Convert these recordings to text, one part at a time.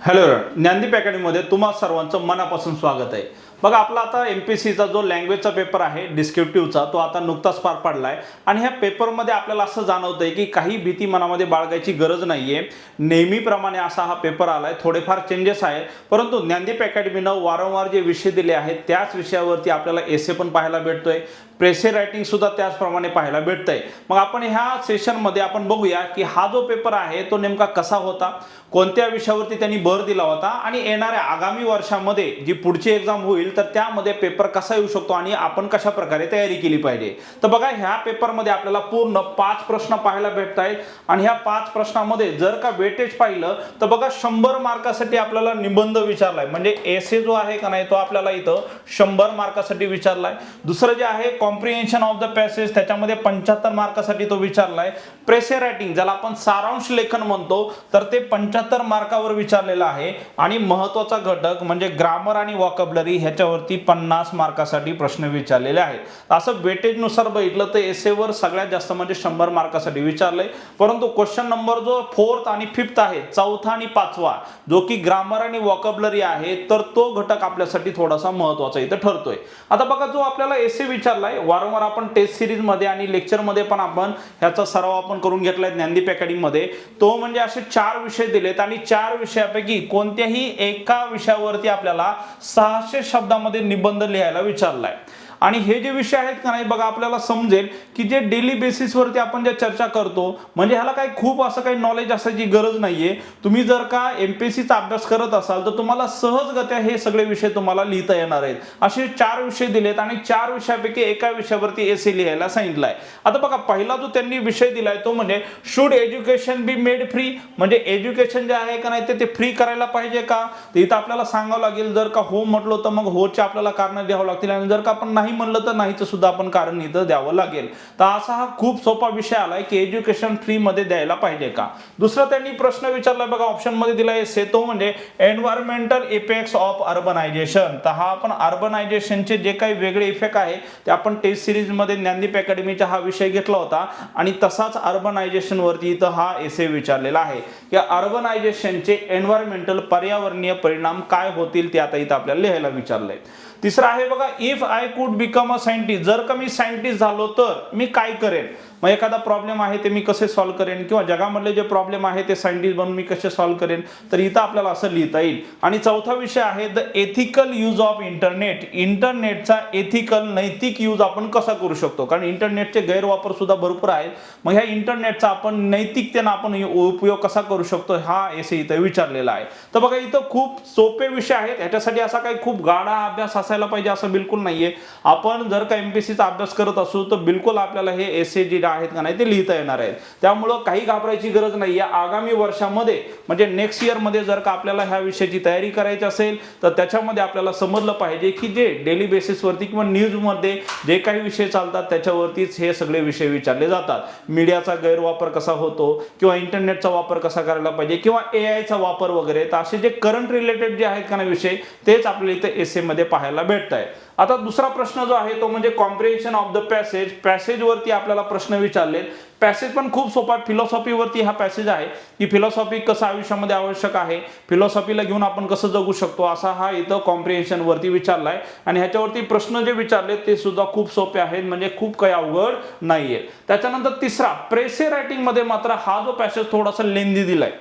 Hello Gyandeep अकॅडमीमध्ये तुम्हा सर्वांचं मनापासून स्वागत आहे। बघा आपला आता एमपीएससीचा जो लँग्वेजचा पेपर आहे डिस्क्रिप्टिव्हचा तो आता नुकताच पार पडलाय आणि ह्या पेपरमध्ये आपल्याला असं जाणवतंय की काही भीती मनामध्ये बाळगायची गरज नाहीये। नेहमीप्रमाणे असा हा पेपर आलाय, थोडेफार चेंजेस आहेत, परंतु ज्ञानदीप अकॅडमीनं वारंवार जे विषय दिले आहेत त्याच विषयावरती आपल्याला एसे पण पाहायला भेटतोय, प्रेसे रायटिंग सुद्धा त्याचप्रमाणे पाहायला भेटतंय। मग आपण ह्या सेशनमध्ये आपण बघूया की हा जो पेपर आहे तो नेमका कसा होता, कोणत्या विषयावरती त्यांनी भर दिला होता आणि येणाऱ्या आगामी वर्षामध्ये जी पुढची एक्झाम होईल तर त्यामध्ये पेपर कसा येऊ शकतो आणि आपण कशा प्रकारे तयारी केली पाहिजे। तर बघा ह्या पेपरमध्ये आपल्याला पूर्ण 5 प्रश्न पाहायला भेटत आहेत आणि ह्या 5 प्रश्नांमध्ये जर का वेटेज पाहिलं तर बघा 100 मार्कासाठी आपल्याला निबंध विचारलाय, म्हणजे एसे जो आहे का नाही तो आपल्याला इथं 100 मार्कासाठी विचारलाय। दुसरं जे आहे कॉम्प्रिहेन्शन ऑफ द पॅसेज त्याच्यामध्ये 75 मार्कासाठी तो विचारलाय। प्रेसे रायटिंग ज्याला आपण सारांश लेखन म्हणतो तर ते 75 मार्कावर विचारलेला आहे आणि महत्त्वाचा घटक म्हणजे ग्रामर आणि वोकॅब्युलरी ह्याच्यावरती 50 मार्कासाठी प्रश्न विचारलेले आहेत। असं वेटेज नुसार बघितलं तर एसेवर सगळ्यात जास्त म्हणजे 100 मार्कासाठी विचारलंय, परंतु क्वेश्चन नंबर जो 4th आणि 5th आहे, चौथा आणि पाचवा जो की ग्रामर आणि वोकॅब्युलरी आहे तर तो घटक आपल्यासाठी थोडासा महत्त्वाचा इथं ठरतोय। आता बघा जो आपल्याला एसे विचारलाय वारंवार आपण टेस्ट सिरीज मध्ये आणि लेक्चर मध्ये पण आपण ह्याचा सराव आपण करून घेतलाय ज्ञानदीप अकॅडमी मध्ये, तो म्हणजे असे 4 विषय दिलेत आणि 4 विषयापैकी कोणत्याही एका विषयावरती आपल्याला 600 शब्दामध्ये निबंध लिहायला विचारलाय। आणि हे जे विषय आहेत का नाही बघा आपल्याला समजेल की जे डेली बेसिस वरती आपण जे चर्चा करतो म्हणजे ह्याला काही खूप असं काही नॉलेज असायची गरज नाहीये। तुम्ही जर का एमपीएससीचा अभ्यास करत असाल तर तुम्हाला सहजगत्या हे सगळे विषय तुम्हाला लिहिता येणार आहेत। असे 4 विषय दिलेत आणि 4 विषयापैकी एका विषयावरती एसे लिहायला सांगितलाय। आता बघा पहिला जो त्यांनी विषय दिलाय तो म्हणजे should education be made free, म्हणजे एज्युकेशन जे आहे का नाही ते फ्री करायला पाहिजे का। तर इथं आपल्याला सांगावं लागेल, जर का हो म्हटलं तर मग होचे आपल्याला कारण द्यावं लागतील आणि जर का आपण नाही म्हणलं तर नाहीचं सुद्धा आपण कारण इथं द्यावं लागेल। तर असा हा खूप सोपा विषय आलाय की एज्युकेशन फ्री मध्ये द्यायला पाहिजे का। दुसरा त्यांनी प्रश्न विचारलाय बघा ऑप्शन मध्ये दिलाय तो म्हणजे एन्व्हायरमेंटल इफेक्ट्स ऑफ अर्बनायझेशन। तर हा आपण अर्बनायझेशनचे जे काही वेगळे इफेक्ट आहे ते आपण टेस्ट सिरीज मध्ये ज्ञानदीप अकॅडमीचा हा विषय घेतला होता आणि तसाच अर्बनायझेशन वरती इथं हा एसे विचारलेला आहे की अर्बनायझेशनचे एन्व्हायरमेंटल पर्यावरणीय परिणाम काय होतील ते आता इथं आपल्याला लिहायला विचारलंय। तिसरा आहे बघा if I could become a scientist, जर का मी सायंटिस्ट झालो तर मी काय करेन, मग एखादा प्रॉब्लेम आहे ते मी कसे सॉल्व्ह करेन किंवा जगामधले जे प्रॉब्लेम आहे ते सायंटिस्ट बनून मी कसे सॉल्व्ह करेन, तर इथं आपल्याला असं लिहिता येईल। आणि चौथा विषय आहे the ethical use of internet, इंटरनेटचा एथिकल नैतिक यूज आपण कसा करू शकतो, कारण इंटरनेटचे गैरवापर सुद्धा भरपूर आहेत। मग ह्या इंटरनेटचा आपण नैतिकतेने आपण उपयोग कसा करू शकतो हा एसे इथं विचारलेला आहे। तर बघा इथं खूप सोपे विषय आहेत, ह्याच्यासाठी असा काही खूप गाढा अभ्यास असायला पाहिजे असं बिलकुल नाहीये। आपण जर का एमपीएससीचा अभ्यास करत असू तर बिलकुल आपल्याला हे एसे जे आहेत का नाही ते लिहिता येणार आहेत, त्यामुळे काही घाबरायची गरज नाहीये। आगामी वर्षामध्ये म्हणजे नेक्स्ट इयर मध्ये जर का आपल्याला ह्या विषयाची तयारी करायची असेल तर त्याच्यामध्ये आपल्याला समजलं पाहिजे की जे डेली बेसिस वरती किंवा न्यूज मध्ये जे काही विषय चालतात त्याच्यावरतीच हे सगळे विषय विचारले जातात। मीडियाचा गैरवापर कसा होतो किंवा इंटरनेटचा वापर कसा करायला पाहिजे किंवा एआय चा वापर वगैरे, तर असे जे करंट रिलेटेड जे आहेत का नाही विषय तेच आपल्याला इथे एसे मध्ये पाहायला भेटत आहे। आता दुसरा प्रश्न जो आहे तो म्हणजे comprehension of the passage, passage वरती आपल्याला प्रश्न विचारले। पॅसेज पण खूप सोपा, फिलॉसॉफी वरती हा पॅसेज आहे की फिलॉसॉफी कसं आयुष्यामध्ये आवश्यक आहे, फिलॉसॉफीला घेऊन आपण कसं जगू शकतो, असा हा इथं कॉम्प्रिहेन्शन वरती विचारलाय आणि ह्याच्यावरती प्रश्न जे विचारले ते सुद्धा खूप सोपे आहेत, म्हणजे खूप काही अवघड नाहीये। त्याच्यानंतर तिसरा प्रेसे रायटिंग मध्ये मात्र हा जो पॅसेज थोडासा लेंदी दिलाय।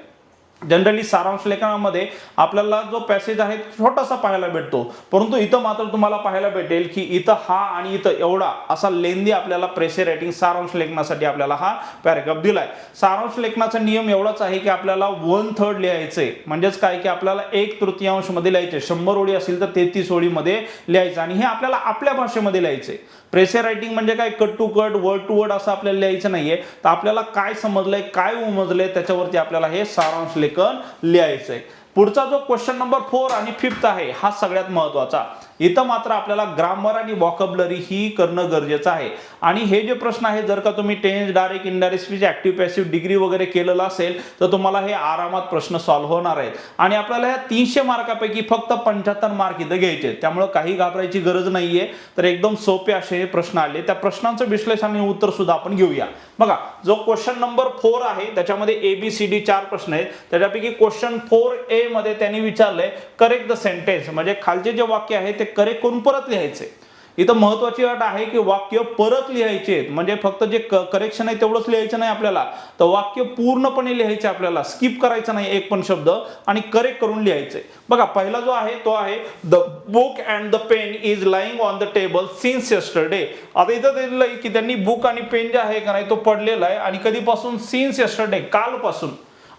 जनरली सारांश लेखनामध्ये आपल्याला जो पॅसेज आहे छोटासा पाहायला भेटतो, परंतु इथं मात्र तुम्हाला पाहायला भेटेल की इथं हा आणि इथं एवढा असा लेंदी आपल्याला प्रेसे रायटिंग सारांश लेखनासाठी आपल्याला हा पॅराग्राफ दिलाय। सारांश लेखनाचा नियम एवढाच आहे की आपल्याला 1/3 लिहायचंय, म्हणजेच काय की आपल्याला 1/3 मध्ये लिहायचे, 100 ओळी असेल तर 33 ओळीमध्ये लिहायचं आणि हे आपल्याला आपल्या भाषेमध्ये लिहायचंय। प्रेसे रायटिंग म्हणजे काय cut to cut word to word असं आपल्याला लिहायचं नाहीये, तर आपल्याला काय समजलंय काय उमजलंय त्याच्यावरती आपल्याला हे सारांश लेखन लिहायचंय। पुढचा जो क्वेश्चन नंबर 4 आणि 5th आहे हा सगळ्यात महत्त्वाचा। इथं मात्र आपल्याला ग्रामर आणि व्हॉकॅब्युलरी ही करणं गरजेचं आहे. आणि हे जे प्रश्न आहे जर का तुम्ही tense, direct, indirect speech, active passive degree वगैरे केलेलं असेल तर तुम्हाला हे आरामात प्रश्न सॉल्व्ह होणार आहेत. आणि आपल्याला ह्या 300 मार्कापैकी फक्त 75 मार्क इथं घ्यायचे, त्यामुळे काही घाबरायची गरज नाहीये. तर एकदम सोपे असे हे प्रश्न आले. त्या प्रश्नांचं विश्लेषण आणि उत्तर सुद्धा आपण घेऊया. बघा, जो क्वेश्चन नंबर 4 आहे त्याच्यामध्ये ABCD 4 प्रश्न आहेत. त्याच्यापैकी क्वेश्चन 4A मध्ये त्यांनी विचारलंय करेक्ट द सेंटेन्स, म्हणजे खालचे जे वाक्य आहे ते करेक्ट करून परत लिहायचे. इथं महत्वाची अट आहे की वाक्य परत लिहायचे, म्हणजे फक्त जे करेक्शन आहे तेवढंच लिहायचं नाही आपल्याला, तर वाक्य पूर्णपणे लिहायचे आपल्याला, स्किप करायचं नाही एक पण शब्द, आणि करेक्ट करून लिहायचे. बघा, पहिला जो आहे तो आहे the book and the pen is lying on the table since yesterday. आता इथं दिलेलं की त्यांनी बुक आणि पेन जे आहे का नाही तो पडलेला आहे, आणि कधीपासून, सिन्स यस्टरडे, कालपासून.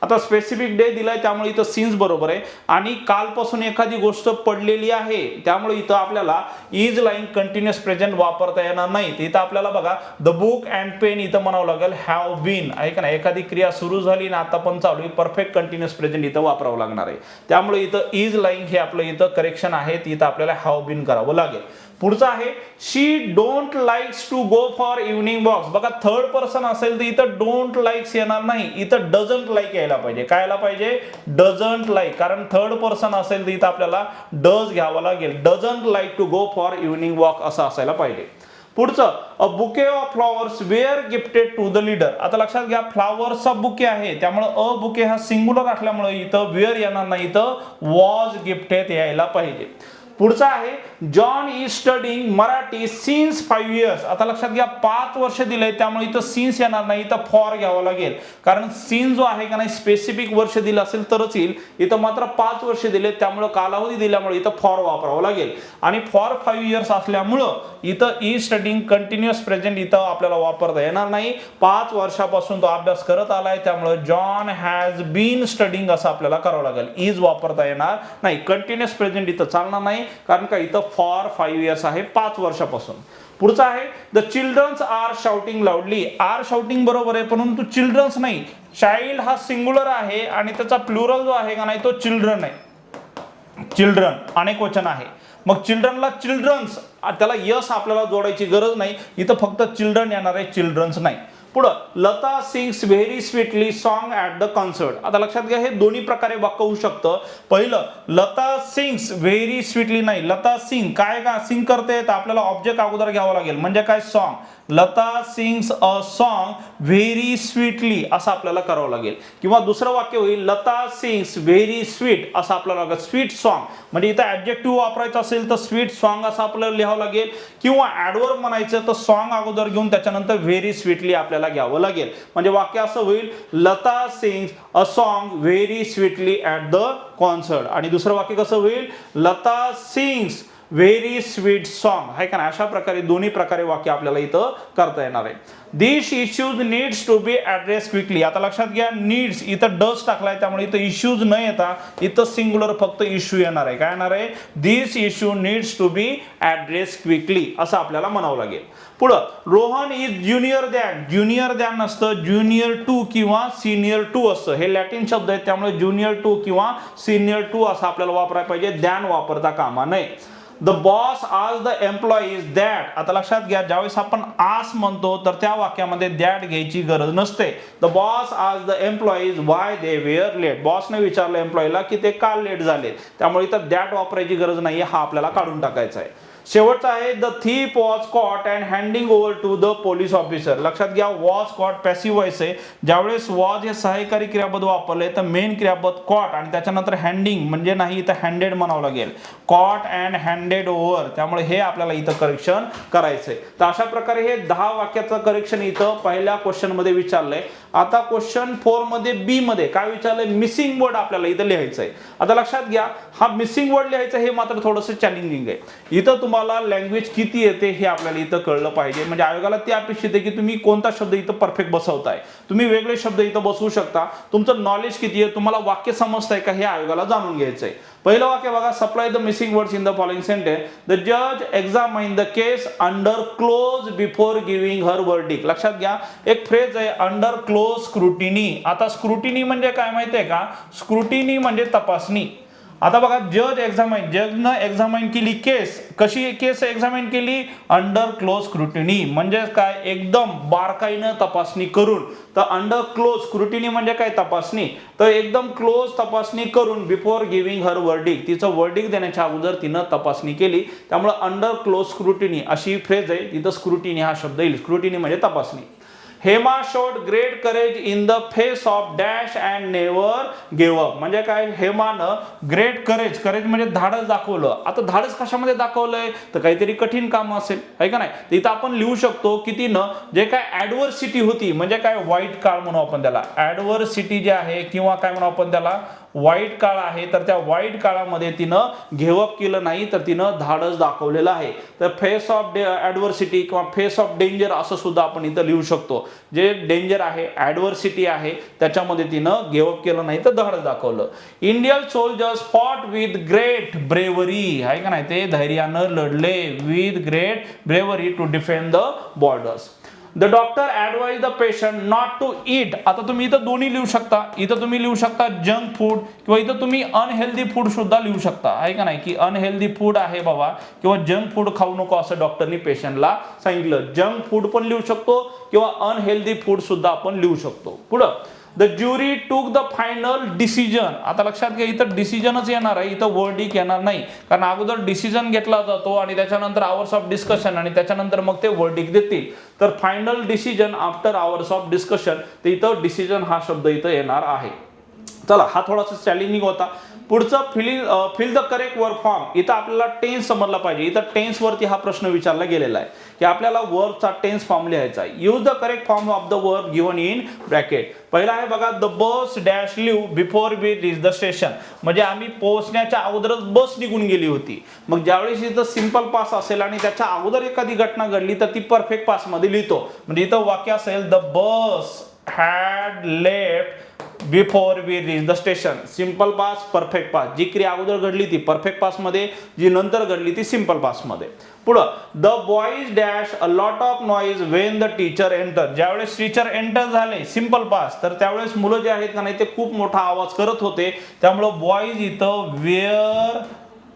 आता स्पेसिफिक डे दिलाय त्यामुळे इथं सिन्स बरोबर आहे, आणि कालपासून एखादी गोष्ट पडलेली आहे त्यामुळे इथं आपल्याला इज लाईंग कंटिन्युअस प्रेझेंट वापरता येणार नाही. इथं आपल्याला बघा द बुक अँड पेन इथं म्हणावं लागेल हॅव बीन, आहे का नाही, एखादी क्रिया सुरू झाली ना आता पण चालू आहे, परफेक्ट कंटिन्युअस प्रेझेंट इथं वापरावं लागणार आहे. त्यामुळे इथं इज लाईंग हे आपलं इथं करेक्शन आहे, इथं आपल्याला हॅव बीन करावं लागेल. पुढचा आहे she don't likes to go for evening walks. बघा, थर्ड पर्सन असेल तर इथं डोंट लाईक्स येणार नाही, इथं डझंट लाईक यायला पाहिजे. काय यायला पाहिजे? डझंट लाईक, कारण थर्ड पर्सन असेल तर इथं आपल्याला डज घ्यावा लागेल. Doesn't like to go for evening walk असं असायला पाहिजे. पुढचं, a bouquet of flowers were gifted to the leader. आता लक्षात घ्या, फ्लॉवर्सचा बुके आहे त्यामुळे अ बुके हा सिंग्युलर असल्यामुळे इथं वेअर येणार नाही, इथं वॉज गिफ्टेड यायला पाहिजे. पुढचा आहे John is studying Marathi since 5 years. आता लक्षात घ्या 5 वर्ष दिले त्यामुळे इथं सिन्स येणार नाही, इथं फॉर घ्यावं लागेल, कारण सिन्स जो आहे का नाही स्पेसिफिक वर्ष दिलं असेल तरच येईल. इथं मात्र 5 वर्ष दिले त्यामुळे कालावधी दिल्यामुळे इथं फॉर वापरावं लागेल, आणि फॉर 5 years असल्यामुळं इथं इज स्टडीइंग कंटिन्युअस प्रेझेंट इथं आपल्याला वापरता येणार नाही. 5 वर्षापासून तो अभ्यास करत आलाय त्यामुळे जॉन हॅज बीन स्टडीइंग असं आपल्याला करावं लागेल. इज वापरता येणार नाही, कंटिन्युअस प्रेझेंट इथं चालणार नाही, कारण का इथं फॉर 5 years आहे, 5 वर्षापासून. पुढचा आहे the childrens are shouting loudly. Are shouting बरोबर आहे, परंतु चिल्ड्रन्स नाही. चाइल्ड हा सिंग्युलर आहे आणि त्याचा प्लुरल जो आहे का नाही तो चिल्ड्रन आहे. चिल्ड्रन अनेक वचन आहे, मग चिल्ड्रनला चिल्ड्रन्स, त्याला यस आपल्याला जोडायची गरज नाही, इथं फक्त चिल्ड्रन येणार आहे, चिल्ड्रन्स नाही. पुढं, Lata sings very sweetly song at the concert. आता लक्षात घ्या हे दोन्ही प्रकारे वाक्य होऊ शकतं. पहिलं, लता सिंग्स व्हेरी स्वीटली नाही, लता सिंग काय का सिंग करते तर आपल्याला ऑब्जेक्ट अगोदर घ्यावं लागेल, म्हणजे काय song. Lata sings a song very sweetly असं आपल्याला करावं लागेल. किंवा दुसरं वाक्य होईल लता सिंग्स व्हेरी स्वीट असं आपल्याला लागेल, स्वीट सॉन्ग, म्हणजे इथं ऍडजेक्टिव्ह वापरायचं असेल तर स्वीट सॉन्ग असं आपल्याला लिहावं लागेल. किंवा ऍडवर्ब म्हणायचं तर सॉन्ग अगोदर घेऊन त्याच्यानंतर व्हेरी स्वीटली आपल्याला घ्यावं लागेल. म्हणजे वाक्य असं होईल Lata sings a song very sweetly at the concert. आणि दुसरं वाक्य कसं होईल Lata sings very sweet song, आहे का नाही. अशा प्रकारे दोन्ही प्रकारे वाक्य आपल्याला इथं करता येणार आहे. This issues needs to be address quickly. आता लक्षात घ्या नीड्स इथं डस टाकलाय त्यामुळे इथं इश्यूज न येता इथं सिंग्युलर फक्त इश्यू येणार आहे. काय येणार आहे? This issue needs to be address quickly असं आपल्याला म्हणावं लागेल. पुढं, Rohan is junior than. Junior than नसतं, ज्युनियर टू किंवा सिनियर टू असतं. हे लॅटिन शब्द आहेत त्यामुळे ज्युनियर टू किंवा सिनियर टू असं आपल्याला वापरायला पाहिजे, दॅन वापरता कामा नये. द बॉस आज द एम्प्लॉईज दॅट. आता लक्षात घ्या ज्यावेळेस आपण आस म्हणतो तर त्या वाक्यामध्ये दॅट घ्यायची गरज नसते. द बॉस आज the employees why they were late. बॉसने विचारलं एम्प्लॉईला की ते का लेट झाले, त्यामुळे इथं दॅट वापरायची गरज नाही, हा आपल्याला काढून टाकायचा आहे. शेवटचा आहे the thief was caught and handing over to the police officer. लक्षात घ्या वॉज कॉट पॅसिव्ह वॉइस आहे, ज्यावेळेस वॉज हे सहाय्यकारी क्रियापद वापरले तर मेन क्रियापद कॉट आणि त्याच्यानंतर हँडिंग म्हणजे नाही इथं हँडेड म्हणावं लागेल, कॉट अँड हँडेड ओव्हर. त्यामुळे हे आपल्याला इथं करेक्शन करायचंय. तर अशा प्रकारे हे 10 वाक्याचं करेक्शन इथं पहिल्या क्वेश्चन मध्ये विचारलंय. आता क्वेश्चन 4 मध्ये बी मध्ये काय विचारलंय, मिसिंग वर्ड आपल्याला इथं लिहायचंय. आता लक्षात घ्या हा मिसिंग वर्ड लिहायचं हे मात्र थोडंसं चॅलेंजिंग आहे. इथं तुम्हाला लँग्वेज किती येते हे आपल्याला इथं कळलं पाहिजे, म्हणजे आयोगाला ते अपेक्षित आहे की तुम्ही कोणता शब्द इथं परफेक्ट बसवताय. तुम्ही वेगळे शब्द इथं बसवू शकता, तुमचं नॉलेज किती आहे, तुम्हाला वाक्य समजतंय का हे आयोगाला जाणून घ्यायचंय. पहिलं वाक्य बघा, supply the missing words in the following sentence. The जज examine the case under close before giving her verdict. लक्षात घ्या एक फ्रेज आहे अंडर क्लोज स्क्रुटिनी. आता स्क्रुटिनी म्हणजे काय माहितीये का, स्क्रुटिनी म्हणजे तपासणी. आता बघा जजनं एक्झामाइन केली केस. कशी केस एक्झामाइन केली? Under close scrutiny. म्हणजे काय? एकदम बारकाईनं तपासणी करून. तर अंडर क्लोज स्क्रुटिनी म्हणजे काय? तपासणी. तर एकदम क्लोज तपासणी करून बिफोर गिव्हिंग हर वर्डिक्ट, तिचं वर्डिक्ट देण्याच्या अगोदर तिनं तपासणी केली. त्यामुळे अंडर क्लोज स्क्रुटिनी अशी फ्रेज आहे. तिथं स्क्रुटिनी हा शब्द येईल. स्क्रुटिनी म्हणजे तपासणी. Hema showed great courage in the face of dash and never give up. म्हणजे काय? हेमानं ग्रेट करेज म्हणजे धाडस दाखवलं. आता धाडस कशामध्ये दाखवलंय? तर काहीतरी कठीण काम असेल, आहे का नाही? तर इथं आपण लिहू शकतो की तिनं जे काय ऍडव्हर्सिटी होती, म्हणजे काय वाईट काळ म्हणू आपण त्याला, ऍडव्हर्सिटी जे आहे किंवा काय म्हणू आपण त्याला वाईट काळ आहे, तर त्या वाईट काळामध्ये तिनं घेवअप केलं नाही, तर तिनं धाडस दाखवलेलं आहे. तर फेस ऑफ ऍडव्हर्सिटी किंवा फेस ऑफ डेंजर असं सुद्धा आपण इथं लिहू शकतो. जे डेंजर आहे, ऍडव्हर्सिटी आहे, त्याच्यामध्ये तिनं घेवअप केलं नाही तर धाडस दाखवलं. Indian soldiers fought with great bravery, आहे का नाही? ते धैर्यानं लढले. With great bravery to defend the borders. The doctor advise the patient not to eat. आता तुम्ही इथं दोन्ही लिहू शकता. इथं तुम्ही लिहू शकता जंक फूड किंवा इथं तुम्ही अनहेल्दी फूड सुद्धा लिहू शकता, आहे का नाही? की अनहेल्दी फूड आहे बाबा किंवा जंक फूड खाऊ नको असं डॉक्टरनी पेशंटला सांगितलं. जंक फूड पण लिहू शकतो किंवा अनहेल्दी फूड सुद्धा आपण लिहू शकतो. पुढं the jury took the final decision. आता लक्षात घ्या, इथं डिसिजनच येणार आहे, इथं वर्डिक येणार नाही. कारण अगोदर डिसिजन घेतला जातो आणि त्याच्यानंतर आवर्स ऑफ डिस्कशन आणि त्याच्यानंतर मग ते वर्डिक देतील. तर final decision after hours of discussion, तर इथं डिसिजन हा शब्द इथं येणार आहे. चला, हा थोडासा चॅलेंजिंग होता. पुढचं fill the correct verb form. इथं आपल्याला टेन्स समजला पाहिजे. इथं टेन्स वरती हा प्रश्न विचारला गेलेला आहे की आपल्याला वर्बचा टेन्स फॉर्म लिहायचा आहे. Use the correct form of the verb given in bracket. पहिला आहे बघा, the bus dash leave before we reach the station. म्हणजे आम्ही पोहोचण्याच्या अगोदरच बस निघून गेली होती. मग ज्यावेळेस इथं सिंपल पास असेल आणि त्याच्या अगोदर एखादी घटना घडली तर ती परफेक्ट पास मध्ये लिहितो. म्हणजे इथं वाक्य असेल, the bus had left before we reach the station. Simple past, perfect past. जी क्रिया अगोदर घडली ती परफेक्ट पास मध्ये, जी नंतर घडली ती सिंपल पास मध्ये. पुढं the boys dash a lot of noise when the teacher enter. ज्यावेळेस टीचर एंटर झाले सिंपल पास, तर त्यावेळेस मुलं जे आहेत का नाही ते खूप मोठा आवाज करत होते. त्यामुळं बॉईज इथं वेअर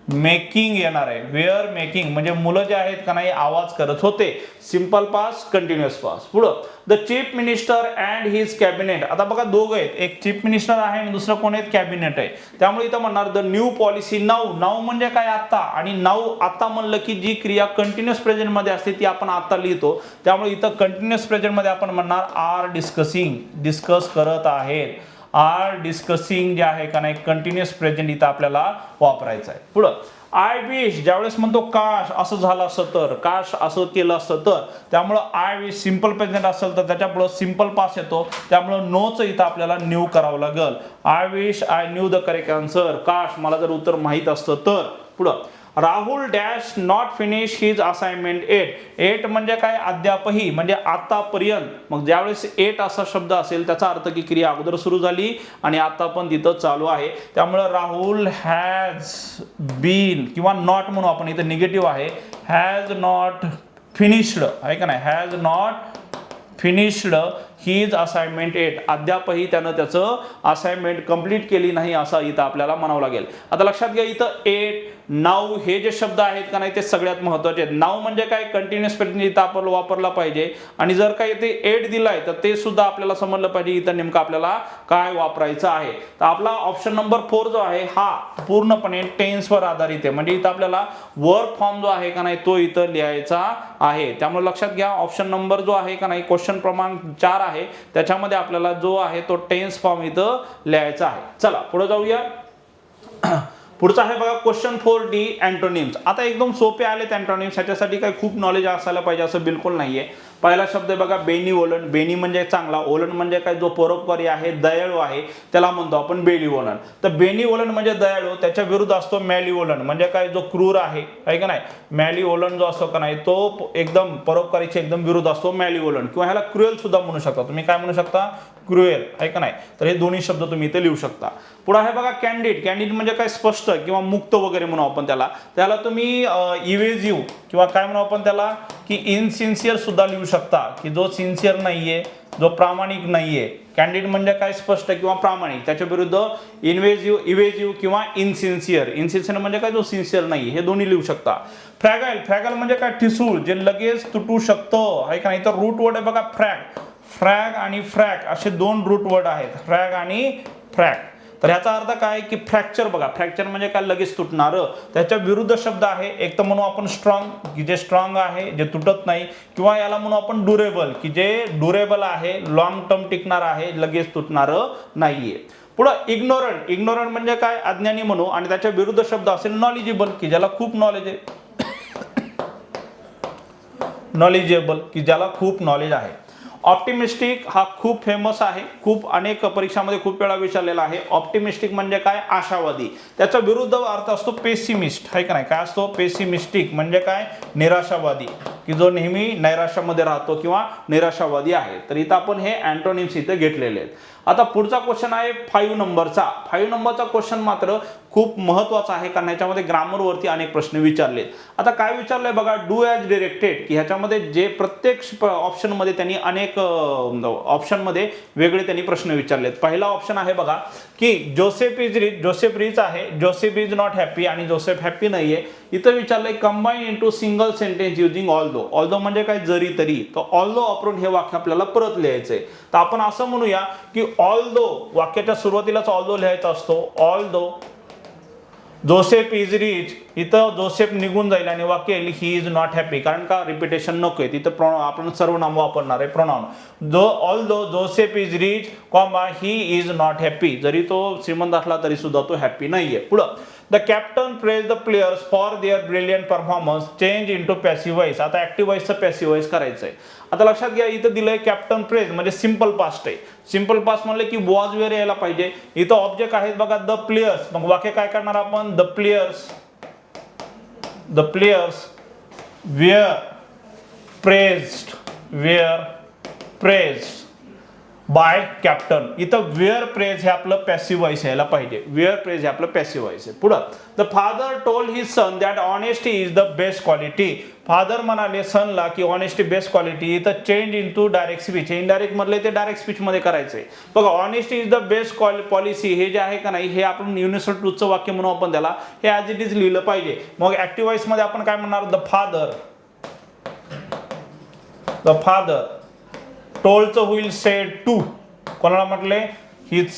मेकिंग येणार आहे. वेअर मेकिंग म्हणजे मुलं जे आहेत का नाही आवाज करत होते. Simple past, continuous past. पुढं the chief minister and his cabinet. आता बघा दोघं आहेत, एक चीफ मिनिस्टर आहे आणि दुसरं कोण आहेत? कॅबिनेट आहे. त्यामुळे इथं म्हणणार the new policy now. Now म्हणजे काय? आता. आणि नाऊ आता म्हणलं की जी क्रिया कंटिन्युअस प्रेझेंट मध्ये असते ती आपण आता लिहितो. त्यामुळे इथं कंटिन्युअस प्रेझेंट मध्ये आपण म्हणणार आर डिस्कसिंग. डिस्कस करत आहेत. आर डिस्कसिंग जे आहे का नाही कंटिन्युअस प्रेझेंट इथं आपल्याला वापरायचं आहे. पुढं आय विश. ज्यावेळेस म्हणतो काश असं झालं असतं तर, काश असं केलं असतं तर, त्यामुळं आय विश सिंपल प्रेझेंट असेल तर त्याच्यापुढं सिंपल पास येतो. त्यामुळं नोच इथं आपल्याला न्यू करावं लागेल. I wish I knew the correct answer. काश मला जर उत्तर माहित असतं तर. पुढं Rahul dash not finish his assignment yet म्हणजे काय? अद्यापही म्हणजे आतापर्यंत. मग ज्यावेळेस एट असा शब्द असेल त्याचा अर्थ की क्रिया अगोदर सुरू झाली आणि आता पण तिथं चालू आहे. त्यामुळे राहुल हॅज बीन किंवा नॉट म्हणून आपण इथं निगेटिव्ह आहे. हॅज नॉट फिनिश्ड, आहे का नाही? Has not finished his assignment yet. अद्यापही त्यानं त्याचं असाइनमेंट कंप्लीट केली नाही असं इथं आपल्याला म्हणावं लागेल. आता लक्षात घ्या, इथं एट नाऊ हे जे शब्द आहेत का नाही ते सगळ्यात महत्त्वाचे आहेत. नाऊ म्हणजे काय? कंटिन्युअस प्रेझेंट इथं आपण वापरला पाहिजे. आणि जर काही ते एट दिलाय तर ते सुद्धा आपल्याला समजलं पाहिजे इथं नेमकं आपल्याला काय वापरायचं आहे. तर आपला ऑप्शन नंबर 4 जो आहे हा पूर्णपणे टेन्सवर आधारित आहे. म्हणजे इथं आपल्याला वर्ब फॉर्म जो आहे का नाही तो इथं लिहायचा आहे. त्यामुळे लक्षात घ्या, ऑप्शन नंबर जो आहे का नाही क्वेश्चन क्रमांक 4 आहे त्याच्यामध्ये आपल्याला जो आहे तो टेन्स फॉर्म इथं लिहायचा आहे. चला पुढे जाऊया. पुढचा आहे बघा क्वेश्चन 4D अँटोनिम्स. आता एकदम सोपे आलेत अँटोनिम्स. ह्याच्यासाठी काही खूप नॉलेज असायला पाहिजे असं बिलकुल नाहीये. पहिला शब्द आहे बघा बेनिवोलंट. बेनी म्हणजे चांगला, ओलंट म्हणजे काय? जो परोपकारी आहे, दयाळू आहे, त्याला म्हणतो आपण बेनिवोलंट. तर बेनिवोलंट म्हणजे दयाळू, त्याच्या विरुद्ध असतो मॅलिवोलंट म्हणजे काय? जो क्रूर आहे का नाही? मॅलिवोलंट जो असतो का नाही तो एकदम परोपकारीच्या एकदम विरुद्ध असतो मॅलिवोलंट. किंवा ह्याला क्रुएल सुद्धा म्हणू शकता तुम्ही. काय म्हणू शकता? क्रुएल आहे का नाही, तर हे दोन्ही शब्द तुम्ही इथे लिहू शकता. पुढे आहे बघा कॅन्डिड. कॅन्डिड म्हणजे काय स्पष्ट किंवा मुक्त वगैरे म्हणू आपण त्याला तुम्ही इव्हेजिव्ह किंवा काय म्हणू आपण त्याला की इनसिन्सिअर सुद्धा लिहू शकता, की जो सिन्सिअर नाहीये, जो प्रामाणिक नाहीये. कॅन्डिड म्हणजे काय स्पष्ट किंवा प्रामाणिक, त्याच्या विरुद्ध इव्हेजिव्ह किंवा इनसिन्सिअर. इनसिन्सिअर म्हणजे काय जो सिन्सिअर नाही, हे दोन्ही लिहू शकता. फ्रॅगाइल. फ्रॅगाइल म्हणजे काय ठिसूळ, जे लगेच तुटू शकतं आहे का नाही. तर रूट वर्ड आहे बघा फ्रॅग आणि फ्रॅक असे दोन रूट वर्ड आहेत, फ्रॅग आणि फ्रॅक. तर ह्याचा अर्थ काय की फ्रॅक्चर बघा, फ्रॅक्चर म्हणजे काय लगेच तुटणारं. त्याच्या विरुद्ध शब्द आहे, एक तर म्हणू आपण स्ट्रॉंग, की जे स्ट्रॉंग आहे, जे तुटत नाही, किंवा याला म्हणू आपण ड्युरेबल, की जे ड्युरेबल आहे, लॉंग टर्म टिकणार आहे, लगेच तुटणारं नाहीये. पुढं इग्नोरंट. इग्नोरंट म्हणजे काय अज्ञानी म्हणू, आणि त्याच्या विरुद्ध शब्द असेल नॉलेजेबल, की ज्याला खूप नॉलेज आहे. नॉलेजेबल की ज्याला खूप नॉलेज आहे. ऑप्टिमिस्टिक हा खूप फेमस आहे, खूप अनेक परीक्षांमध्ये खूप वेळा विचारलेला आहे. ऑप्टिमिस्टिक म्हणजे काय आशावादी. त्याचा विरुद्ध अर्थ असतो पेसिमिस्ट आहे का नाही. काय असतो पेसिमिस्टिक म्हणजे काय निराशावादी, की जो नेहमी नैराश्यामध्ये राहतो किंवा निराशावादी आहे. तर इथं आपण हे अँटोनिम्स इथे घेतलेले आहेत. आता पुढचा क्वेश्चन आहे 5 नंबरचा. 5 नंबरचा क्वेश्चन मात्र खूप महत्त्वाचा आहे, कारण याच्यामध्ये ग्रामरवरती अनेक प्रश्न विचारलेत. आता काय विचारलंय बघा, डू ॲज डिरेक्टेड, की ह्याच्यामध्ये जे प्रत्येक ऑप्शनमध्ये त्यांनी अनेक ऑप्शनमध्ये वेगळे त्यांनी प्रश्न विचारलेत. पहिला ऑप्शन आहे बघा की Joseph is rich. Joseph rich आहे, जोसेफ इज नॉट हॅपी आणि जोसेफ हॅपी नाहीये. इथं विचारलंय combine into single sentence using although. Although म्हणजे काय जरी तरी. तर ऑल्दो वापरून हे वाक्य आपल्याला परत लिहायचंय. तर आपण असं म्हणूया की ऑल्दो, वाक्याच्या सुरुवातीलाच ऑल्दो लिहायचा असतो. ऑल्दो जोसेफ इज रिच, इथं जोसेफ निघून जाईल आणि वाक्य येईल ही इज नॉट हॅपी, कारण का रिपिटेशन नकोय तिथं. आपण सर्वनाम वापरणार आहे pronoun. Although Joseph is rich comma he is not happy, जरी तो श्रीमंत असला तरी सुद्धा तो हॅपी नाहीये. पुढं the captain praise the players for their brilliant performance change into passive voice. आता ऍक्टिव्ह व्हॉइसचं पॅसिव्ह व्हॉइस करायचंय. आता लक्षात घ्या, इथं दिलंय कॅप्टन प्रेज म्हणजे सिंपल पास्ट आहे. सिंपल पास्ट म्हणले की वॉज वेअर यायला पाहिजे. इथं ऑब्जेक्ट आहेत बघा द प्लेयर्स, मग वाक्य काय करणार आपण the players were praised by captain. इथं वेअर प्रेज हे आपलं पॅसिव्ह व्हॉइस यायला पाहिजे. वेअर प्रेज हे आपलं पॅसिव्ह व्हॉइस आहे. पुढं the father told his son that honesty is the best quality. Father म्हणाले सनला की ऑनेस्टी बेस्ट क्वालिटी. इथं change into direct speech. Indirect मधले ते डायरेक्ट स्पीच मध्ये करायचंय. बघा honesty is the best policy हे जे आहे का नाही, हे आपण युनिव्हर्सल ट्रूथचं वाक्य म्हणून आपण त्याला हे ॲज इट इज लिहिलं पाहिजे. मग ऍक्टिव्ह व्हॉइस मध्ये आपण काय म्हणणार द फादर टोल्डचं होईल सेड टू. कोणाला म्हटले हिज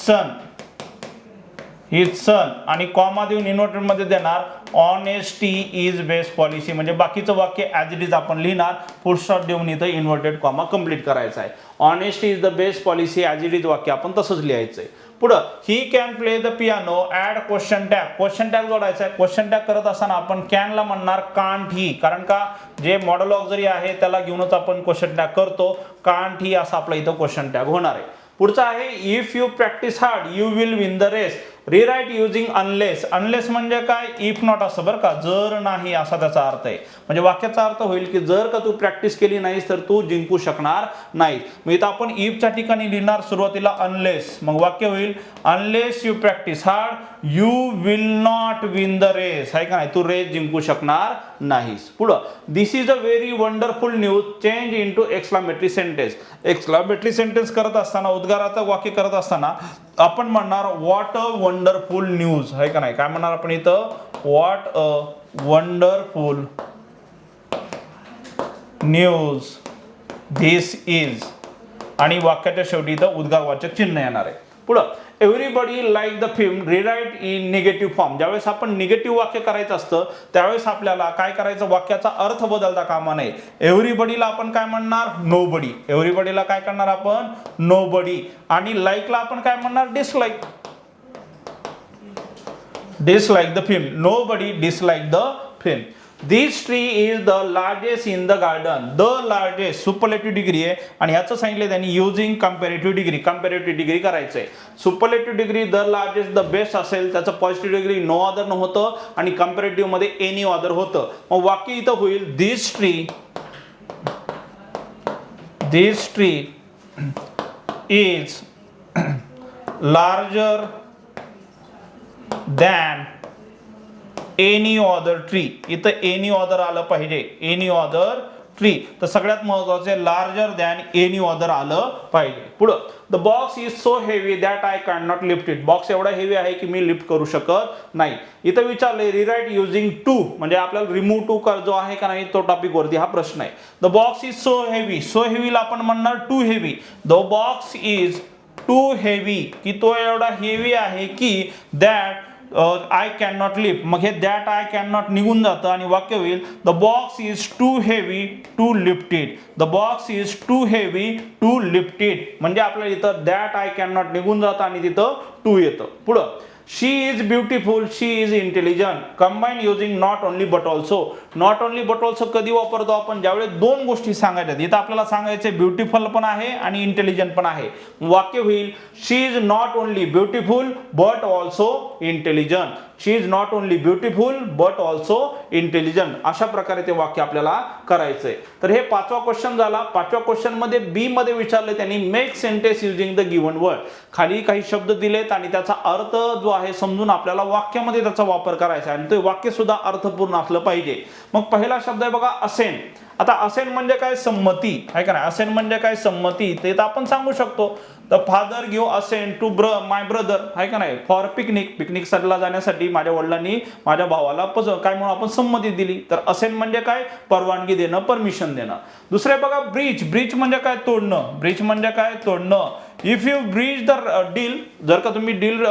सन आणि कॉमा देऊन इन्व्हर्टेड मध्ये देणार ऑनेस्टी इज बेस्ट पॉलिसी, म्हणजे बाकीचं वाक्य ॲज इट इज आपण लिहिणार. फुल स्टॉप देऊन इथं इन्व्हर्टेड कॉमा कंप्लीट करायचा आहे. Honesty is the best policy as it is वाक्य आपण तसंच लिहायचंय. पुढं he can play the piano add question tag. Question tag जोडायचा आहे. क्वेश्चन टॅग करत असताना आपण कॅनला म्हणणार कांट ही, कारण का जे मॉडेल ऑक्झरी आहे त्याला घेऊनच आपण क्वेश्चन टॅग करतो. कांट ही असा आपला इथं क्वेश्चन टॅग होणार आहे. पुढचा आहे if you practice hard you will win the race. Rewrite using unless. Unless म्हणजे काय इफ नॉट असं बरं का, जर नाही असा त्याचा अर्थ आहे. म्हणजे वाक्याचा अर्थ होईल की जर का तू प्रॅक्टिस केली नाहीस तर तू जिंकू शकणार नाही. मग इथं आपण इफच्या ठिकाणी लिहिणार सुरुवातीला अनलेस, मग वाक्य होईल unless you practice hard you will not win the race. आहे का नाही, तू रेस जिंकू शकणार नाहीस. पुढं this is a very wonderful news change into exclamatory sentence. Exclamatory sentence करत असताना, उद्गाराचं वाक्य करत असताना आपण म्हणणार व्हॉट अ वंडरफुल न्यूज. आहे का नाही, काय म्हणणार आपण इथं what a wonderful news this is, आणि वाक्याच्या शेवटी इथं उद्गारवाचक चिन्ह येणार आहे. पुढं everybody like the film rewrite in negative form. ज्यावेळेस आपण निगेटिव्ह वाक्य करायचं असतं त्यावेळेस आपल्याला काय करायचं, वाक्याचा अर्थ बदलता कामा नये. एव्हरीबडीला आपण काय म्हणणार नोबडी. एव्हरीबडीला काय करणार आपण नोबडी. आणि लाईकला आपण काय म्हणणार dislike. Dislike the film. Nobody dislike the film. This tree is the largest in the garden. The largest superlative degree आहे आणि ह्याचं सांगितलं त्यांनी using comparative degree. Comparative degree करायचंय. Superlative degree the largest the best असेल, त्याचं positive degree no other न होतं आणि कंपॅरेटिव्ह मध्ये एनी अदर होतं. मग वाक्य इथं होईल this tree is larger than any other tree, इथं एनी अदर आलं पाहिजे, एनी अदर ट्री. तर सगळ्यात महत्वाचे लार्जर दॅन एनी अदर आलं पाहिजे. पुढं the box is so heavy that I can not lift it. Box एवढा हेवी आहे की मी लिफ्ट करू शकत नाही. इथं विचारले रिराईट युजिंग टू, म्हणजे आपल्याला रिमूव्ह टू कर जो आहे का नाही तो टॉपिक वरती हा प्रश्न आहे. The box is so heavy, so हेवीला आपण म्हणणार too heavy. The box is too heavy, की तो एवढा हेवी आहे की that I can not lift. मग हे दॅट आय कॅन नॉट निघून जातं आणि वाक्य होईल the box is too heavy to lift it. The box is too heavy to lift it, म्हणजे आपल्याला इथं दॅट आय कॅन नॉट निघून जातं आणि तिथं टू येतं. पुढं she is beautiful, she is intelligent. Combine using not only but also. Not only but also कधी वापरतो आपण, ज्यावेळेस दोन गोष्टी सांगायच्या. इथं आपल्याला सांगायचे ब्युटिफुल पण आहे आणि इंटेलिजंट पण आहे. वाक्य होईल she is not only beautiful but also intelligent. She is not only beautiful but also intelligent. अशा प्रकारे ते वाक्य आपल्याला करायचंय. तर हे पाचवा क्वेश्चन झाला. पाचव्या क्वेश्चन मध्ये बी मध्ये विचारले त्यांनी make sentence using the given word. खाली काही शब्द दिलेत आणि त्याचा अर्थ जो आहे समजून आपल्याला वाक्यामध्ये त्याचा वापर करायचा आहे आणि ते वाक्य सुद्धा अर्थपूर्ण असलं पाहिजे. मग पहिला शब्द आहे बघा असेन. आता असेन म्हणजे काय, संमती आहे का नाही. असेन म्हणजे काय, संमती. ते तर आपण सांगू शकतो द फादर गिव्ह असेन टू माय ब्रदर आहे का नाही फॉर पिकनिक. पिकनिकला जाण्यासाठी माझ्या वडिलांनी माझ्या भावाला काय म्हणून आपण संमती दिली. तर असेन म्हणजे काय, परवानगी देणं, परमिशन देणं. दुसरे बघा ब्रीच. ब्रीच म्हणजे काय, तोडणं. ब्रीच म्हणजे काय, तोडणं. If you Breach the deal, जर का तुम्ही डील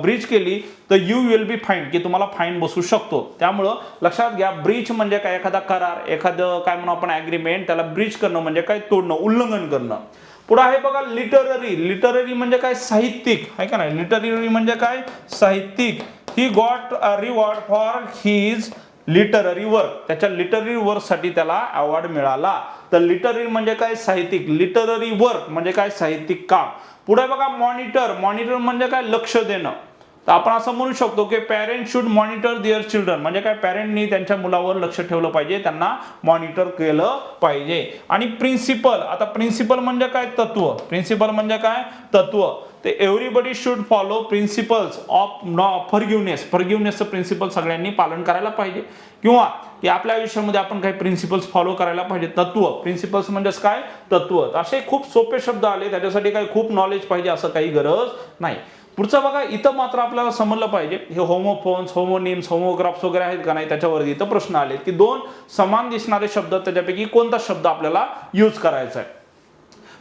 ब्रीच केली तर यू विल बी फाईन, की तुम्हाला फाईन बसू शकतो. त्यामुळं लक्षात घ्या ब्रीच म्हणजे काय, एखादा करार, एखादं काय म्हणून आपण ॲग्रीमेंट, त्याला ब्रीच करणं म्हणजे काय, तोडणं, उल्लंघन करणं. पुढे आहे बघा लिटररी. लिटररी म्हणजे काय, साहित्यिक आहे का नाही. लिटररी म्हणजे काय, साहित्यिक. He got a reward for his literary work. त्याच्या लिटररी वर्क साठी त्याला अवॉर्ड मिळाला. तर लिटररी म्हणजे काय, साहित्यिक. लिटररी वर्क म्हणजे काय, साहित्यिक काम. पुढे बघा मॉनिटर. मॉनिटर म्हणजे काय, लक्ष देणं. तर आपण असं म्हणू शकतो की parent should monitor their children, म्हणजे काय, पॅरेंटनी त्यांच्या मुलावर लक्ष ठेवलं पाहिजे, त्यांना मॉनिटर केलं पाहिजे. आणि प्रिन्सिपल. आता प्रिन्सिपल म्हणजे काय, तत्व. प्रिन्सिपल म्हणजे काय, तत्व. ते everybody should follow principles of forgiveness. फॉरगिव्हनेसचं प्रिन्सिपल सगळ्यांनी पालन करायला पाहिजे, किंवा की आपल्या आयुष्यामध्ये आपण काही प्रिन्सिपल्स फॉलो करायला पाहिजे. तत्व. प्रिन्सिपल्स म्हणजेच काय, तत्व. असे खूप सोपे शब्द आले, त्याच्यासाठी काही खूप नॉलेज पाहिजे असं काही गरज नाही. पुढचं बघा, इथं मात्र आपल्याला समजलं पाहिजे हे होमोफोन्स, होमोनिम्स, होमोग्राफ्स वगैरे आहेत का नाही, त्याच्यावरती इथं प्रश्न आले की दोन समान दिसणारे शब्द, त्याच्यापैकी कोणता शब्द आपल्याला यूज करायचा आहे.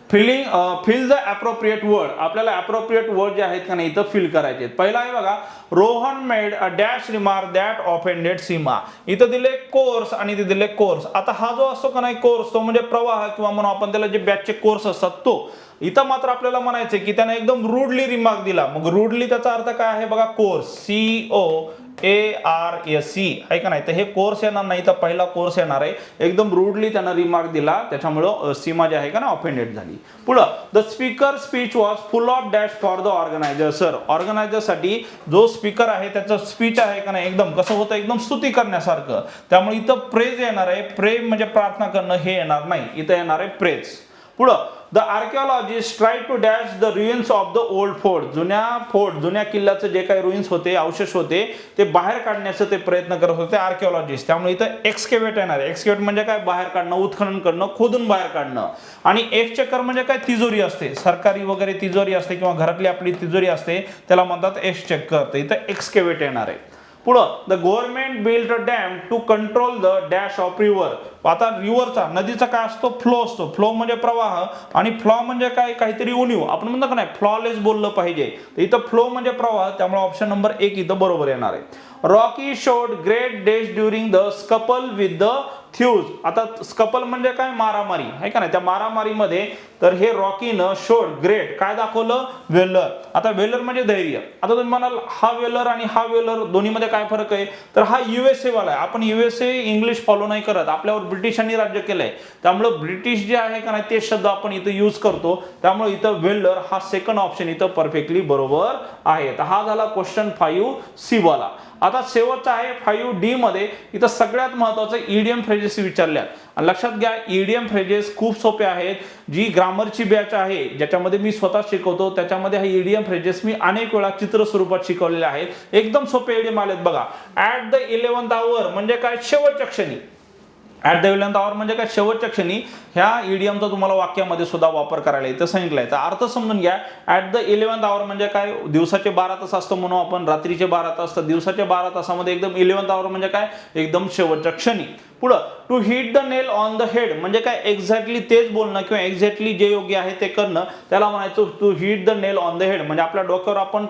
Fill the appropriate word. आपल्याला अप्रोप्रिएट वर्ड जे आहेत का नाही इथं फिल करायचे. पहिला आहे बघा, Rohan made a dash remark that offended Seema. इथं दिले कोर्स आणि इथे दिले कोर्स. आता हा जो असतो का नाही कोर्स, तो म्हणजे प्रवाह किंवा म्हणून आपण त्याला जे बॅचचे कोर्स असतात तो. इथं मात्र आपल्याला म्हणायचं की त्याने एकदम रूडली रिमार्क दिला. मग रूडली त्याचा अर्थ काय आहे बघा, कोर्स. COARSE आहे का नाही. तर हे कोर्स येणार नाही, तर पहिला कोर्स येणार आहे. एकदम रूडली त्यानं रिमार्क दिला, त्याच्यामुळं सीमा जे आहे का ना ऑफेंडेड झाली. पुढं the speaker speech was full of dash for the organiser. Sir, organiser साठी जो स्पीकर आहे त्याचं स्पीच आहे का नाही एकदम कसं होतं, एकदम स्तुती करण्यासारखं. त्यामुळे इथं प्रेज येणार आहे. प्रेम म्हणजे प्रार्थना करणं हे येणार नाही, इथं येणार आहे प्रेज. पुढं the archaeologist try to dash the ruins of the old fort. जुन्या किल्ल्याचं जे काही रुइन्स होते, अवशेष होते, ते बाहेर काढण्याचे ते प्रयत्न करत होते आर्किओलॉजिस्ट. त्यामुळे इथं एक्सकेवेट येणार आहे. एक्सकेवेट म्हणजे काय, बाहेर काढणं, उत्खनन करणं, खोदून बाहेर काढणं. आणि एक्सचेकर म्हणजे काय, तिजोरी असते, सरकारी वगैरे तिजोरी असते किंवा घरातली आपली तिजोरी असते, त्याला म्हणतात एक्सचेकर. तर इथं एक्सकेवेट येणार आहे. पुढं the government built a dam to control the dash of river. आता रिव्हरचा, नदीचा काय असतो, फ्लो असतो. फ्लो म्हणजे प्रवाह आणि फ्लॉ म्हणजे काय, काहीतरी उणीव. आपण म्हणतो का नाही फ्लॉलेस बोललं पाहिजे, तर इथं फ्लो म्हणजे प्रवाह. त्यामुळे ऑप्शन नंबर 1 इथं बरोबर येणार आहे. Rocky showed great dash during the scuffle with the thieves. आता स्कपल म्हणजे काय, मारामारी आहे का नाही. त्या मारामारीमध्ये तर हे रॉकीनं शोड ग्रेट काय दाखवलं, वेलर. आता वेलर म्हणजे धैर्य. आता तुम्ही म्हणाल हा वेलर आणि हा वेलर दोन्हीमध्ये काय फरक आहे, तर हा USA वाला आहे. आपण USA इंग्लिश फॉलो नाही करत, आपल्यावर ब्रिटिशांनी राज्य केलंय. त्यामुळे ब्रिटिश जे आहे का नाही ते शब्द आपण इथं यूज करतो. त्यामुळे इथं वेलर हा सेकंड ऑप्शन इथं परफेक्टली बरोबर आहे. तर हा झाला क्वेश्चन 5C वाला. आता शेवटचा आहे 5D मध्ये. इथं सगळ्यात महत्वाचं इडियम फ्रेजेस फ्रेजेस विचारल्या. आणि लक्षात घ्या ईडीएम फ्रेजेस खूप सोपे आहेत. जी ग्रामरची बॅच आहे ज्याच्यामध्ये मी स्वतः शिकवतो त्याच्यामध्ये हे ईडीएम फ्रेजेस मी अनेक वेळा चित्र स्वरूपात शिकवलेले आहेत. एकदम सोपे ईडीएम आलेत बघा. ॲट द 11th hour म्हणजे काय, शेवटच्या क्षणी. ॲट द 11th hour म्हणजे काय, शेवटच्या क्षणी. ह्या ईडीएमचा तुम्हाला वाक्यामध्ये सुद्धा वापर करायला इथं सांगितलंय. तर अर्थ समजून घ्या. ॲट द 11th hour म्हणजे काय, दिवसाचे 12 तास असतो म्हणून आपण, रात्रीचे 12 तास. तर दिवसाच्या 12 तासामध्ये एकदम 11th hour म्हणजे काय, एकदम शेवटच्या क्षणी. पुढं to hit the nail on the head म्हणजे काय, एक्झॅक्टली तेच बोलणं किंवा एक्झॅक्टली जे योग्य आहे ते करणं, त्याला म्हणायचं to hit the nail on the head. म्हणजे आपल्या डोक्यावर आपण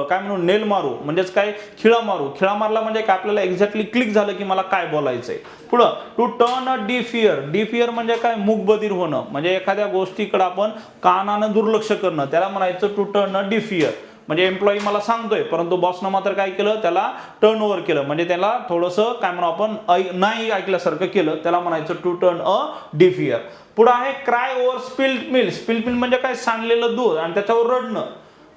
काय म्हणू, नेल मारू म्हणजेच काय, खिळा मारू. खिळा मारला म्हणजे काय, आपल्याला एक्झॅक्टली क्लिक झालं की मला काय बोलायचंय. पुढं to turn a deaf ear. Deaf ear म्हणजे काय, मूकबधीर होणं. म्हणजे एखाद्या गोष्टीकडे आपण कानानं दुर्लक्ष करणं, त्याला म्हणायचं to turn a deaf ear. म्हणजे एम्प्लॉई मला सांगतोय परंतु बॉसनं मात्र काय केलं, त्याला टर्न ओव्हर केलं. म्हणजे त्याला थोडंसं काय म्हणू आपण, नाही ऐकल्यासारखं केलं, त्याला म्हणायचं to turn a deaf ear. पुढे आहे cry over spilled milk. Spilled milk म्हणजे काय, सांडलेलं दूध आणि त्याच्यावर रडणं.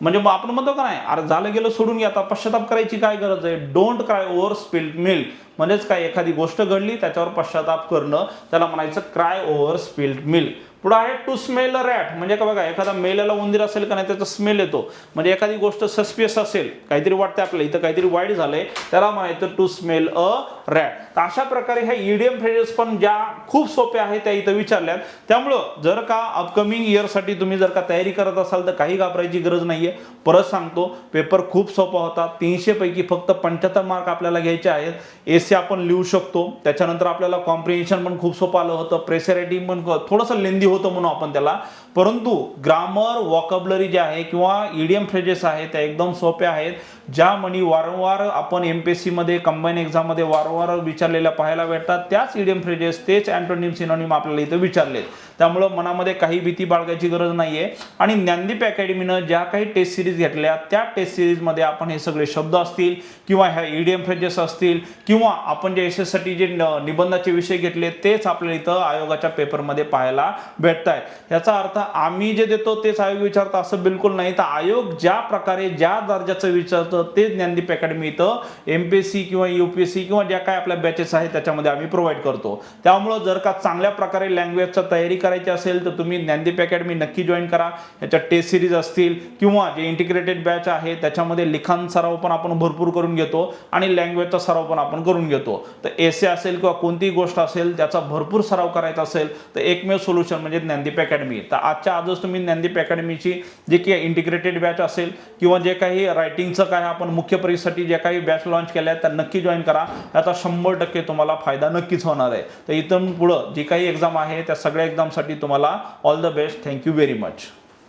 म्हणजे मग आपण म्हणतो का नाही, अरे झालं गेलं सोडून घ्या, आता पश्चाताप करायची काय गरज आहे. Don't cry over spilled milk म्हणजेच काय, एखादी गोष्ट घडली त्याच्यावर पश्चाताप करणं, त्याला म्हणायचं क्राय ओव्हर स्पिल्ड मिल्क. पुढे आहे टू स्मेल अ रॅट म्हणजे का बघा, एखादा मेलेला उंदीर असेल का नाही त्याचा स्मेल येतो. म्हणजे एखादी गोष्ट सस्पियस असेल, काहीतरी वाटते आपल्याला इथं काहीतरी वाईट झालंय, त्याला म्हणायचं टू स्मेल अ रॅट. तर अशा प्रकारे ह्या ईडीएम फ्रेजेस पण ज्या खूप सोप्या आहेत त्या इथं विचारल्यात. त्यामुळं जर का अपकमिंग इयरसाठी तुम्ही जर का तयारी करत असाल तर काही घाबरायची गरज नाहीये. परत सांगतो, पेपर खूप सोपा होता. 300 पैकी फक्त 75 मार्क आपल्याला घ्यायचे आहेत. एसी आपण लिहू शकतो. त्याच्यानंतर आपल्याला कॉम्प्रिहेन्शन पण खूप सोपं आलं होतं. प्रेशर रायटिंग पण थोडंसं लेंदी होतं म्हणून आपण त्याला, परंतु ग्रामर वॉकॅब्युलरी जे आहे किंवा ईडीएम फ्रेजेस आहेत त्या एकदम सोप्या आहेत. ज्या म्हणी वारंवार आपण एमपीएससी मध्ये, कंबाईन एक्झाम मध्ये वारंवार विचारलेल्या पाहायला भेटतात, त्याच ईडीएम फ्रेजेस, तेच अँटोनिम सिनोनिम आपल्याला इथं विचारलेत. त्यामुळे मनामध्ये काही भीती बाळगायची गरज नाहीये. आणि ज्ञानदीप अकॅडमीनं ज्या काही टेस्ट सिरीज घेतल्या त्या टेस्ट सिरीजमध्ये आपण हे सगळे शब्द असतील किंवा ह्या ईडीएम फ्रेजेस असतील किंवा आपण जे एस एस साठी जे निबंधाचे विषय घेतले तेच आपल्याला इथं आयोगाच्या पेपरमध्ये पाहायला भेटत आहेत. याचा अर्थ आम्ही जे देतो तेच आयोग विचारतो असं बिलकुल नाही. तर आयोग ज्या प्रकारे ज्या दर्जाचं विचारतं ते ज्ञानदीप अकॅडमी इथं एमपीएससी किंवा यूपीएससी किंवा ज्या काय आपल्या बॅचेस आहेत त्याच्यामध्ये आम्ही प्रोव्हाइड करतो. त्यामुळं जर का चांगल्या प्रकारे लँग्वेजचा तयारी करायची असेल तर तुम्ही ज्ञानदीप अकॅडमी नक्की जॉईन करा. याच्या टेस्ट सिरीज असतील किंवा जे इंटिग्रेटेड बॅच आहे त्याच्यामध्ये लिखाण सराव पण आपण भरपूर करून घेतो आणि लँग्वेजचा सराव पण आपण करून घेतो. तर एसे असेल किंवा कोणतीही गोष्ट असेल त्याचा भरपूर सराव करायचा असेल तर एकमेव सोल्युशन म्हणजे ज्ञानदीप अकॅडमी. तर आजच तुम्ही ज्ञानदीप अकॅडमीची जे काही इंटिग्रेटेड बॅच असेल किंवा जे काही रायटिंगचं काय आपण मुख्य परीक्षेसाठी जे काही बॅच लॉन्च केल्या आहेत त्या नक्की जॉईन करा. याचा 100% तुम्हाला फायदा नक्कीच होणार आहे. तर इथून पुढं जी काही एक्झाम आहे त्या सगळ्या एक्झामसाठी तुम्हाला all the best. Thank you very much.